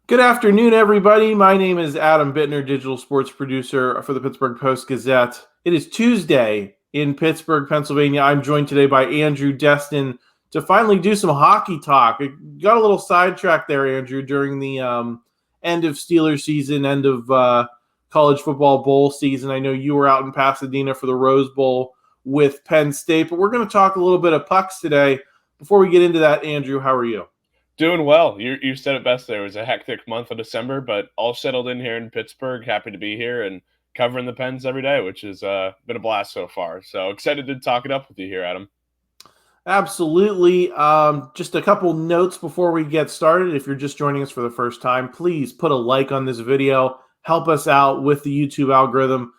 Good afternoon, everybody. My name is Adam Bittner, digital sports producer for the Pittsburgh Post-Gazette. It is Tuesday in Pittsburgh, Pennsylvania. I'm joined today by Andrew Destin to finally do some hockey talk. It got a little sidetracked there, Andrew, during the end of Steelers season, end of college football bowl season. I know you were out in Pasadena for the Rose Bowl with Penn State, but we're going to talk a little bit of pucks today. Before we get into that, Andrew, how are you? Doing well. You said it best there. It was a hectic month of December, but all settled in here in Pittsburgh. Happy to be here and covering the Pens every day, which has been a blast so far. So excited to talk it up with you here, Adam. Absolutely. Just a couple notes before we get started. If you're just joining us for the first time, please put a like on this video. Help us out with the YouTube algorithm.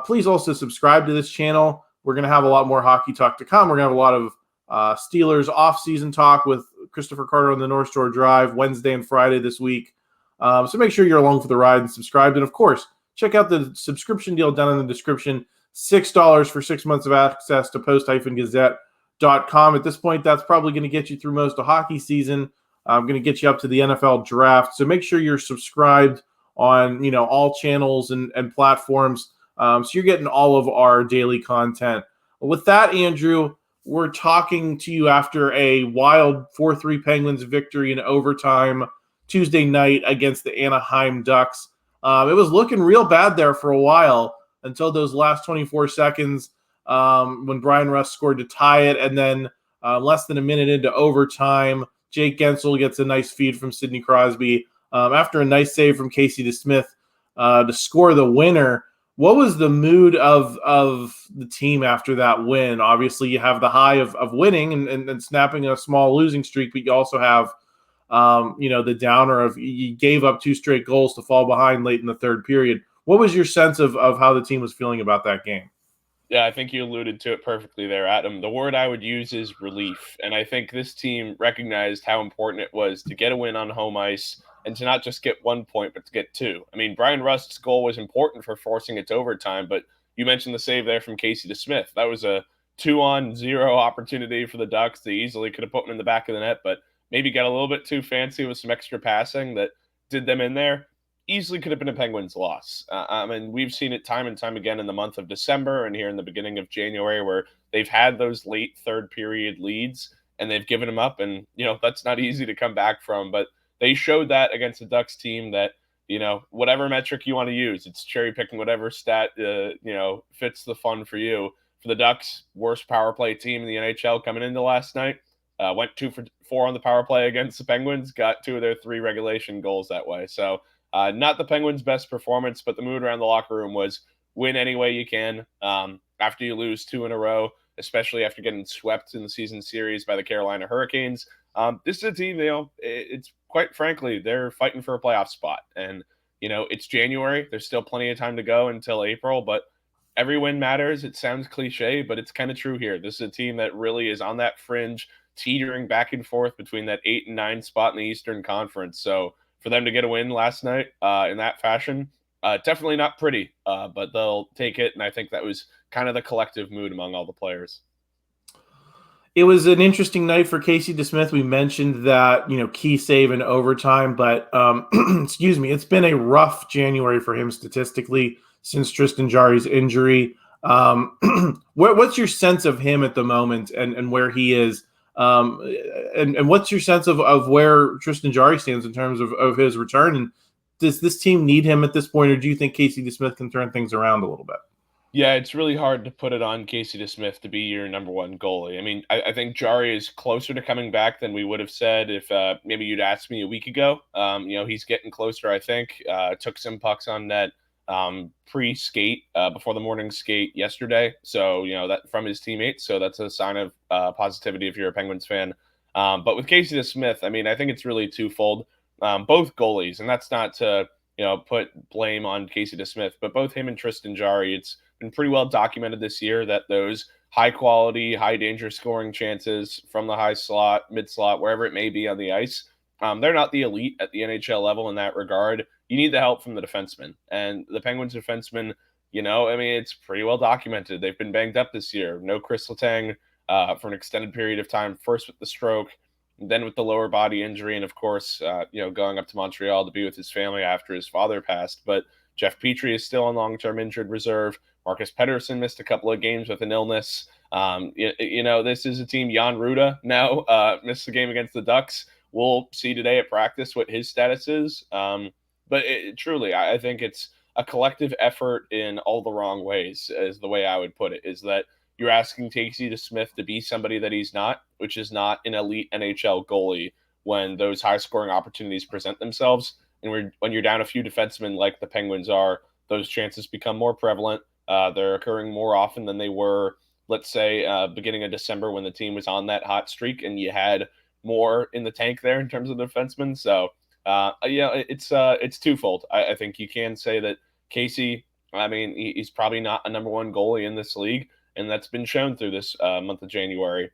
Please also subscribe to this channel. We're going to have a lot more hockey talk to come. We're going to have a lot of Steelers off-season talk with Christopher Carter on the North Shore Drive Wednesday and Friday this week. So make sure you're along for the ride and subscribe. And of course, check out the subscription deal down in the description. $6 for 6 months of access to Post-Gazette.com. At this point, that's probably going to get you through most of hockey season. I'm going to get you up to the NFL draft. So make sure you're subscribed on all channels and platforms. So you're getting all of our daily content. With that, Andrew, we're talking to you after a wild 4-3 Penguins victory in overtime Tuesday night against the Anaheim Ducks. It was looking real bad there for a while until those last 24 seconds when Brian Rust scored to tie it, and then less than a minute into overtime, Jake Gensel gets a nice feed from Sidney Crosby after a nice save from Casey DeSmith to score the winner. What was the mood of the team after that win? Obviously, you have the high of winning and snapping a small losing streak, but you also have the downer of you gave up 2 straight goals to fall behind late in the third period. What was your sense of how the team was feeling about that game? Yeah, I think you alluded to it perfectly there, Adam. The word I would use is relief. And I think this team recognized how important it was to get a win on home ice and to not just get 1 point, but to get 2. I mean, Brian Rust's goal was important for forcing it to overtime, but you mentioned the save there from Casey DeSmith. That was a 2-on-0 opportunity for the Ducks. They easily could have put one in the back of the net, but maybe got a little bit too fancy with some extra passing that did them in there. Easily could have been a Penguins loss. I mean, we've seen it time and time again in the month of December and here in the beginning of January where they've had those late third period leads and they've given them up. And, that's not easy to come back from. But they showed that against the Ducks team that, whatever metric you want to use, it's cherry picking whatever stat, fits the fun for you. For the Ducks, worst power play team in the NHL coming into last night. Went 2 for 4 on the power play against the Penguins, got 2 of their 3 regulation goals that way. So, not the Penguins' best performance, but the mood around the locker room was win any way you can. After you lose 2 in a row, especially after getting swept in the season series by the Carolina Hurricanes, this is a team, it's quite frankly, they're fighting for a playoff spot. And, it's January. There's still plenty of time to go until April, but every win matters. It sounds cliche, but it's kind of true here. This is a team that really is on that fringe, teetering back and forth between that 8 and 9 spot in the Eastern Conference. So, for them to get a win last night in that fashion, definitely not pretty, but they'll take it. And I think that was kind of the collective mood among all the players. It was an interesting night for Casey DeSmith. We mentioned that, key save in overtime, but excuse me, it's been a rough January for him statistically since Tristan Jarry's injury. What's your sense of him at the moment and where he is? And what's your sense of where Tristan Jarry stands in terms of his return? And does this team need him at this point, or do you think Casey DeSmith can turn things around a little bit? Yeah, it's really hard to put it on Casey DeSmith to be your number one goalie. I mean, I think Jarry is closer to coming back than we would have said if maybe you'd asked me a week ago. He's getting closer, I think. Took some pucks on net pre-skate before the morning skate yesterday. So, that from his teammates. So that's a sign of positivity if you're a Penguins fan. But with Casey DeSmith, I mean, I think it's really twofold. Both goalies, and that's not to, put blame on Casey DeSmith, but both him and Tristan Jarry, it's been pretty well documented this year that those high quality, high danger scoring chances from the high slot, mid slot, wherever it may be on the ice, they're not the elite at the NHL level in that regard. You need the help from the defensemen. And the Penguins defensemen, it's pretty well documented. They've been banged up this year. No Chris Letang for an extended period of time, first with the stroke, then with the lower body injury, and of course, going up to Montreal to be with his family after his father passed. But Jeff Petrie is still on long-term injured reserve. Marcus Pettersson missed a couple of games with an illness. This is a team. Jan Ruda now missed the game against the Ducks. We'll see today at practice what his status is. But truly, I think it's a collective effort in all the wrong ways, is the way I would put it, is that you're asking Casey DeSmith to be somebody that he's not, which is not an elite NHL goalie when those high-scoring opportunities present themselves. And when you're down a few defensemen like the Penguins are, those chances become more prevalent. They're occurring more often than they were, let's say, beginning of December when the team was on that hot streak and you had more in the tank there in terms of defensemen. So, it's twofold. I think you can say that Casey, he's probably not a number one goalie in this league, and that's been shown through this month of January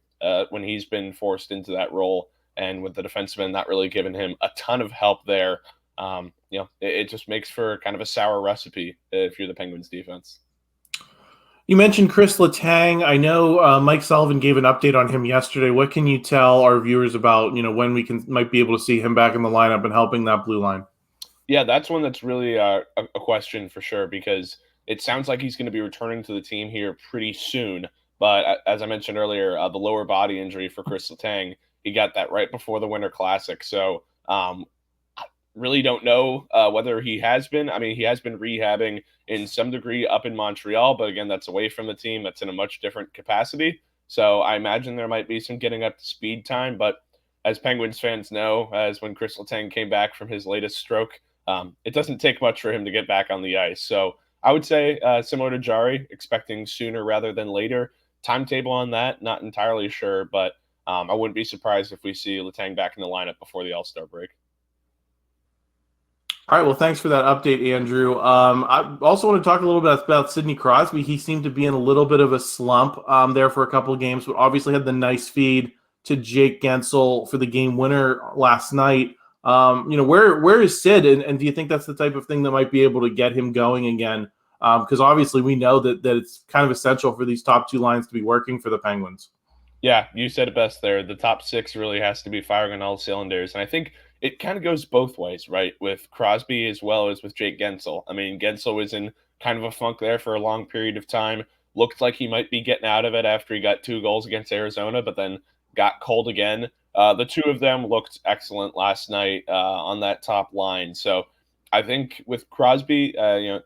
when he's been forced into that role, and with the defenseman not really giving him a ton of help there. It just makes for kind of a sour recipe if you're the Penguins defense. You mentioned Chris Letang. I know Mike Sullivan gave an update on him yesterday. What can you tell our viewers about, when we might be able to see him back in the lineup and helping that blue line? Yeah, that's one that's really a question for sure, because it sounds like he's going to be returning to the team here pretty soon. But as I mentioned earlier, the lower body injury for Chris Letang, he got that right before the Winter Classic. So I really don't know whether he has been. He has been rehabbing in some degree up in Montreal, but again, that's away from the team. That's in a much different capacity. So I imagine there might be some getting up to speed time. But as Penguins fans know, as when Chris Letang came back from his latest stroke, it doesn't take much for him to get back on the ice. So I would say similar to Jari, expecting sooner rather than later. Timetable on that, not entirely sure, but I wouldn't be surprised if we see Letang back in the lineup before the All-Star break. All right, well, thanks for that update, Andrew. I also want to talk a little bit about Sidney Crosby. He seemed to be in a little bit of a slump there for a couple of games, but obviously had the nice feed to Jake Gensel for the game winner last night. Where is Sid, and do you think that's the type of thing that might be able to get him going again? Because obviously we know that it's kind of essential for these top two lines to be working for the Penguins. Yeah, you said it best there. The top six really has to be firing on all cylinders. And I think it kind of goes both ways, right? With Crosby as well as with Jake Gensel. Gensel was in kind of a funk there for a long period of time. Looked like he might be getting out of it after he got 2 goals against Arizona, but then got cold again. The two of them looked excellent last night on that top line. So I think with Crosby,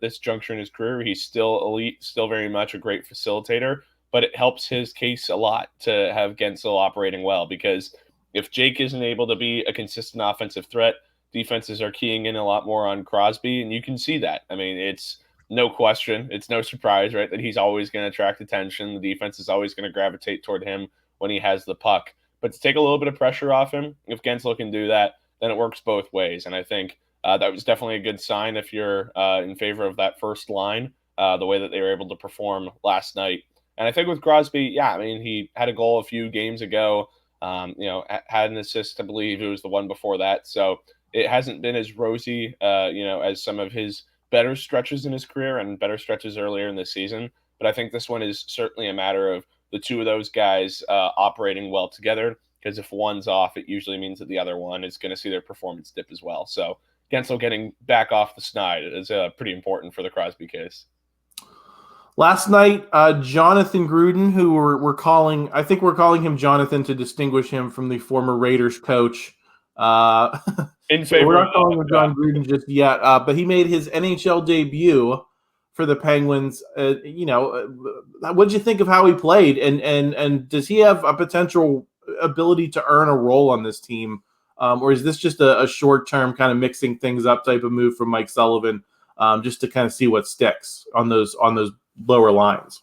this juncture in his career, he's still elite, still very much a great facilitator, but it helps his case a lot to have Gensel operating well, because if Jake isn't able to be a consistent offensive threat, defenses are keying in a lot more on Crosby, and you can see that. It's no question. It's no surprise, right, that he's always going to attract attention. The defense is always going to gravitate toward him when he has the puck. But to take a little bit of pressure off him, if Gensel can do that, then it works both ways. And I think that was definitely a good sign if you're in favor of that first line, the way that they were able to perform last night. And I think with Crosby, he had a goal a few games ago, had an assist, I believe it was the one before that. So it hasn't been as rosy, as some of his better stretches in his career and better stretches earlier in the season. But I think this one is certainly a matter of the two of those guys operating well together, because if one's off, it usually means that the other one is going to see their performance dip as well. So Gensel getting back off the snide is pretty important for the Crosby case. Last night, Jonathan Gruden, who we're calling him Jonathan to distinguish him from the former Raiders coach. In favor, we're not calling him John Gruden just yet, but he made his NHL debut for the Penguins. What did you think of how he played, and does he have a potential ability to earn a role on this team, or is this just a short-term kind of mixing things up type of move from Mike Sullivan, just to kind of see what sticks on those lower lines?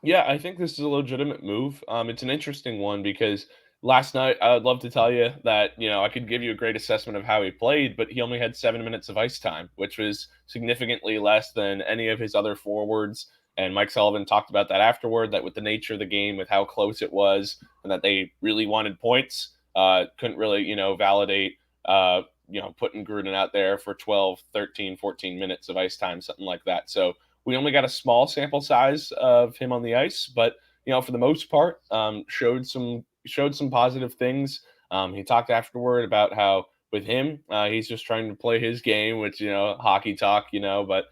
Yeah, I think this is a legitimate move. It's an interesting one because last night I would love to tell you that, I could give you a great assessment of how he played, but he only had 7 minutes of ice time, which was significantly less than any of his other forwards. And Mike Sullivan talked about that afterward, that with the nature of the game, with how close it was, and that they really wanted points, couldn't really, validate, putting Gruden out there for 12, 13, 14 minutes of ice time, something like that. So we only got a small sample size of him on the ice, but for the most part, showed some positive things. He talked afterward about how with him, he's just trying to play his game, which, hockey talk, but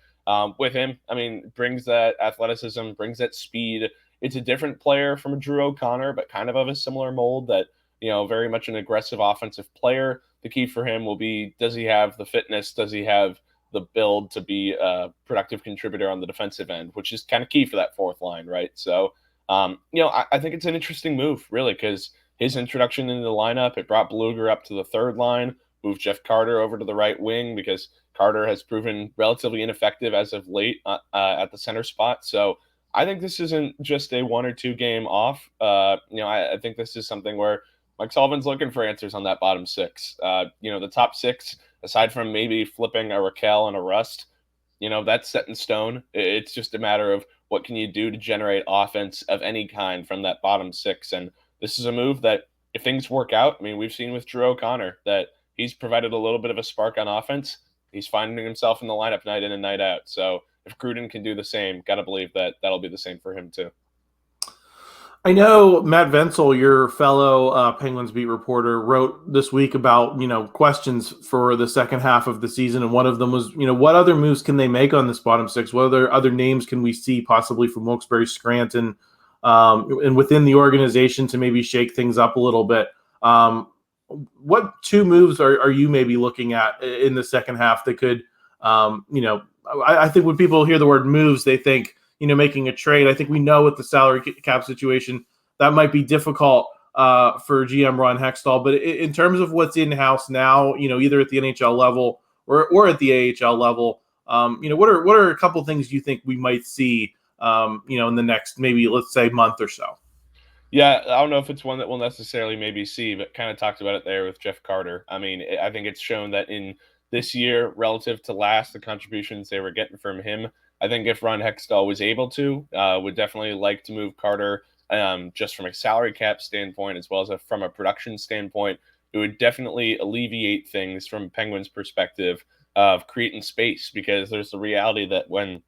with him, I mean, brings that athleticism, brings that speed. It's a different player from Drew O'Connor, but kind of a similar mold that, very much an aggressive offensive player. The key for him will be, does he have the fitness? Does he have the build to be a productive contributor on the defensive end, which is kind of key for that fourth line, right? So, I think it's an interesting move, really, because his introduction into the lineup, it brought Bluger up to the third line, moved Jeff Carter over to the right wing because Carter has proven relatively ineffective as of late at the center spot. So I think this isn't just a 1 or 2 game off. I think this is something where Mike Sullivan's looking for answers on that bottom six. The top six, aside from maybe flipping a Raquel and a Rust, that's set in stone. It's just a matter of what can you do to generate offense of any kind from that bottom six. And this is a move that, if things work out, I mean, we've seen with Drew O'Connor that he's provided a little bit of a spark on offense. He's finding himself in the lineup night in and night out. So if Gruden can do the same, got to believe that that'll be the same for him too. I know Matt Venzel, your fellow Penguins beat reporter, wrote this week about, questions for the second half of the season. And one of them was, what other moves can they make on this bottom six? What other names can we see possibly from Wilkes-Barre, Scranton, and within the organization to maybe shake things up a little bit? What 2 moves are you maybe looking at in the second half that could, I think when people hear the word moves, they think, making a trade. I think we know with the salary cap situation, that might be difficult for GM Ron Hextall. But in terms of what's in-house now, either at the NHL level or at the AHL level, what are a couple things you think we might see, in the next, maybe let's say, month or so? Yeah, I don't know if it's one that we'll necessarily maybe see, but kind of talked about it there with Jeff Carter. I mean, I think it's shown that in this year, relative to last, the contributions they were getting from him, I think if Ron Hextall was able to, would definitely like to move Carter just from a salary cap standpoint, as well as from a production standpoint. It would definitely alleviate things from Penguins' perspective of creating space, because there's the reality that when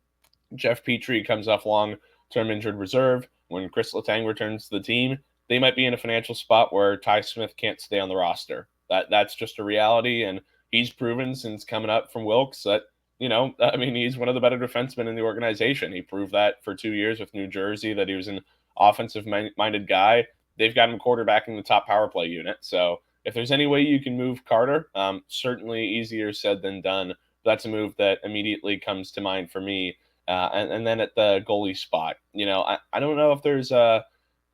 Jeff Petrie comes off long-term injured reserve, when Chris Letang returns to the team, they might be in a financial spot where Ty Smith can't stay on the roster. That's just a reality, and he's proven since coming up from Wilkes that, he's one of the better defensemen in the organization. He proved that for 2 years with New Jersey, that he was an offensive-minded guy. They've got him quarterbacking the top power play unit. So if there's any way you can move Carter, certainly easier said than done. That's a move that immediately comes to mind for me. And then at the goalie spot, I don't know if there's a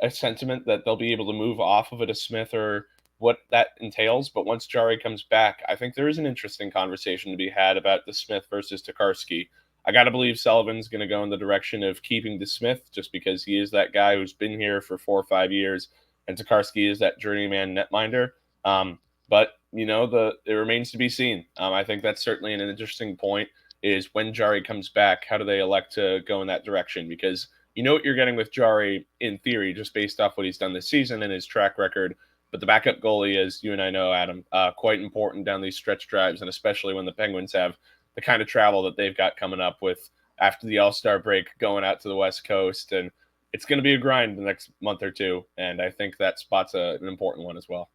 sentiment that they'll be able to move off of it a Smith or what that entails. But once Jari comes back, I think there is an interesting conversation to be had about the Smith versus Tokarski. I got to believe Sullivan's going to go in the direction of keeping the Smith just because he is that guy who's been here for 4 or 5 years, and Tokarski is that journeyman netminder. But it remains to be seen. I think that's certainly an interesting point. Is when Jari comes back, how do they elect to go in that direction? Because you know what you're getting with Jari in theory, just based off what he's done this season and his track record. But the backup goalie, as you and I know, Adam, quite important down these stretch drives, and especially when the Penguins have the kind of travel that they've got coming up with after the All-Star break, going out to the West Coast. And it's going to be a grind the next month or two. And I think that spot's an important one as well.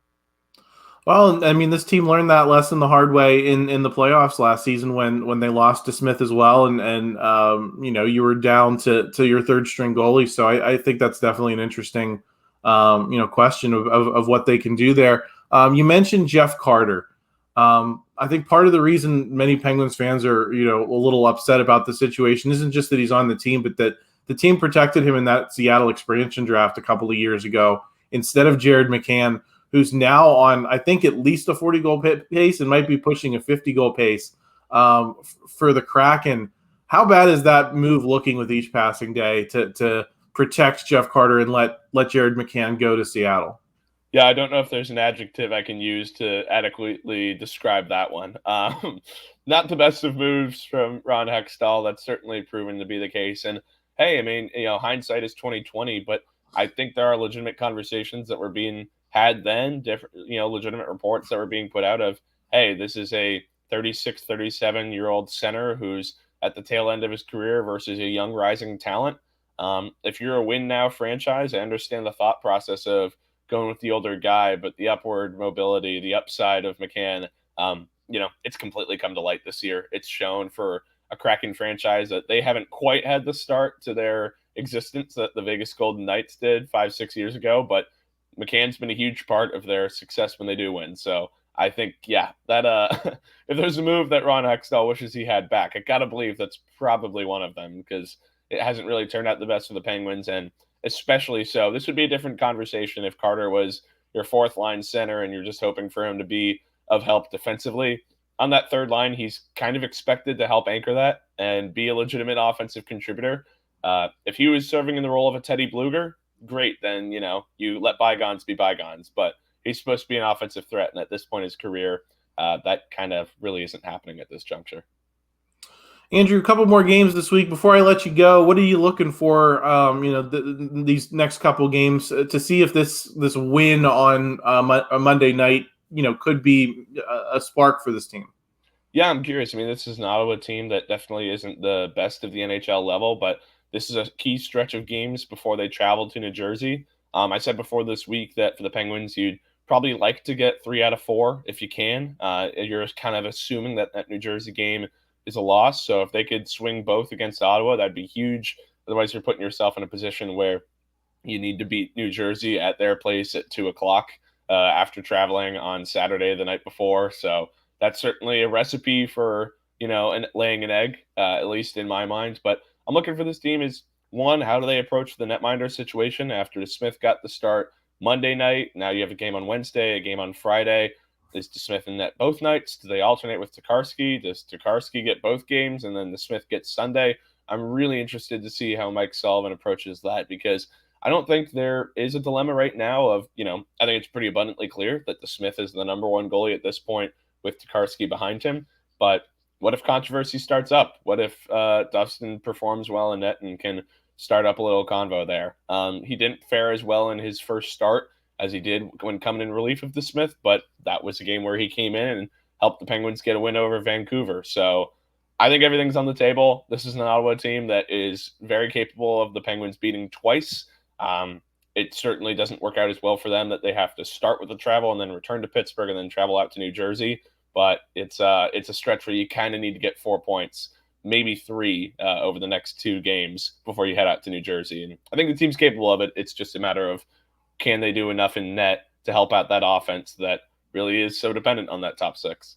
Well, I mean, this team learned that lesson the hard way in the playoffs last season when they lost to Smith as well, and you were down to your third string goalie. So I think that's definitely an interesting question of what they can do there. You mentioned Jeff Carter. I think part of the reason many Penguins fans are a little upset about the situation isn't just that he's on the team, but that the team protected him in that Seattle expansion draft a couple of years ago instead of Jared McCann, who's now on, I think, at least a 40-goal pace and might be pushing a 50-goal pace for the Kraken. How bad is that move looking with each passing day to protect Jeff Carter and let Jared McCann go to Seattle? Yeah, I don't know if there's an adjective I can use to adequately describe that one. Not the best of moves from Ron Hextall. That's certainly proven to be the case. And hey, I mean, hindsight is 2020, but I think there are legitimate conversations that were being had then, different, legitimate reports that were being put out of, hey, this is a 36, 37-year-old center who's at the tail end of his career versus a young rising talent. If you're a win now franchise, I understand the thought process of going with the older guy, but the upward mobility, the upside of McCann, it's completely come to light this year. It's shown for a Kraken franchise that they haven't quite had the start to their existence that the Vegas Golden Knights did 5-6 years ago, but McCann's been a huge part of their success when they do win. So I think, that if there's a move that Ron Hextall wishes he had back, I got to believe that's probably one of them, because it hasn't really turned out the best for the Penguins. And especially so, this would be a different conversation if Carter was your fourth line center and you're just hoping for him to be of help defensively. On that third line, he's kind of expected to help anchor that and be a legitimate offensive contributor. If he was serving in the role of a Teddy Bluger, great, then, you let bygones be bygones. But he's supposed to be an offensive threat, and at this point in his career, that kind of really isn't happening at this juncture. Andrew, a couple more games this week. Before I let you go, what are you looking for, these next couple games to see if this win on a Monday night, could be a spark for this team? Yeah, I'm curious. I mean, this is an Ottawa team that definitely isn't the best of the NHL level, but this is a key stretch of games before they travel to New Jersey. I said before this week that for the Penguins, you'd probably like to get 3 out of 4 if you can. You're kind of assuming that New Jersey game is a loss. So if they could swing both against Ottawa, that'd be huge. Otherwise, you're putting yourself in a position where you need to beat New Jersey at their place at 2:00 after traveling on Saturday the night before. So that's certainly a recipe for, laying an egg, at least in my mind. But I'm looking for this team is, one, how do they approach the netminder situation after Smith got the start Monday night? Now you have a game on Wednesday, a game on Friday. Is DeSmith in net both nights? Do they alternate with Tokarski? Does Tokarski get both games and then DeSmith gets Sunday? I'm really interested to see how Mike Sullivan approaches that, because I don't think there is a dilemma right now of, I think it's pretty abundantly clear that DeSmith is the number one goalie at this point with Tokarski behind him. But what if controversy starts up? What if Destin performs well in net and can start up a little convo there? He didn't fare as well in his first start as he did when coming in relief of DeSmith, but that was a game where he came in and helped the Penguins get a win over Vancouver. So I think everything's on the table. This is an Ottawa team that is very capable of the Penguins beating twice. It certainly doesn't work out as well for them that they have to start with the travel and then return to Pittsburgh and then travel out to New Jersey. But it's a stretch where you kind of need to get 4 points, maybe 3 over the next 2 games before you head out to New Jersey. And I think the team's capable of it. It's just a matter of, can they do enough in net to help out that offense that really is so dependent on that top 6?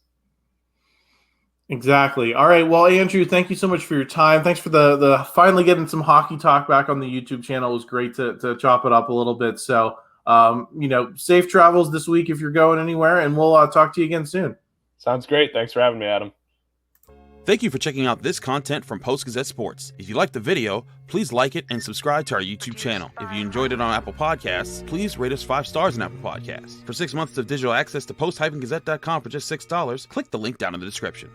Exactly. All right. Well, Andrew, thank you so much for your time. Thanks for the finally getting some hockey talk back on the YouTube channel. It was great to chop it up a little bit. So, safe travels this week if you're going anywhere, and we'll talk to you again soon. Sounds great. Thanks for having me, Adam. Thank you for checking out this content from Post-Gazette Sports. If you liked the video, please like it and subscribe to our YouTube channel. If you enjoyed it on Apple Podcasts, please rate us 5 stars on Apple Podcasts. For 6 months of digital access to post-gazette.com for just $6, click the link down in the description.